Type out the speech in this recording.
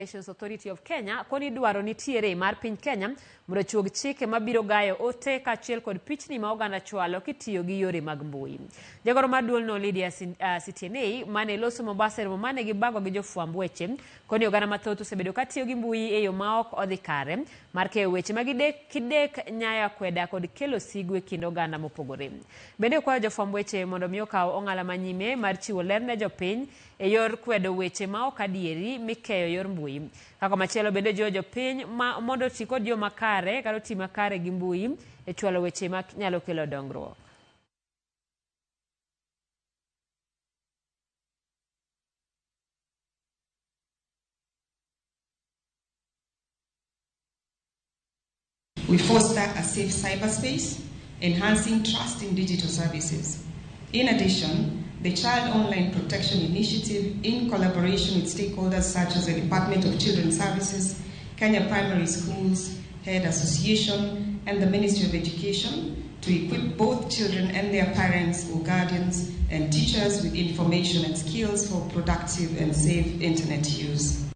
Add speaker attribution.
Speaker 1: Authority of Kenya koni dwaro nitiere mar piny Kenya mondo chuog chike mabiro gayo ote kaachiel kod pichni ma oganda chwalo kitiyo gi yore mag mbui. Jagoro maduol no Lydia Sitienei mane loso Mombasa mane gi bago gi jofwamb weche koni oganda mathoth osebedo katiyo gi mbui e yo ma ok odhi kare mar keyo weche kidek nyaya kweda kod kelo sigwe kind oganda mopogore. Bende kwayo jofwamb weche mondo mi okaw ong'ala manyime mar chiwo ler ne jopiny e yor kwedo weche ma ok adieri mikeyo yor mbui. Kako machielo bende jopiny mondo ti kod yo makare kata ti makare gi mbui e chwalo weche ma nyalo kelo dongruok.
Speaker 2: We foster a safe cyberspace, enhancing trust in digital services. In addition, the Child Online Protection Initiative, in collaboration with stakeholders such as the Department of Children's Services, Kenya Primary Schools Head Association, and the Ministry of Education, to equip both children and their parents or guardians and teachers with information and skills for productive and safe internet use.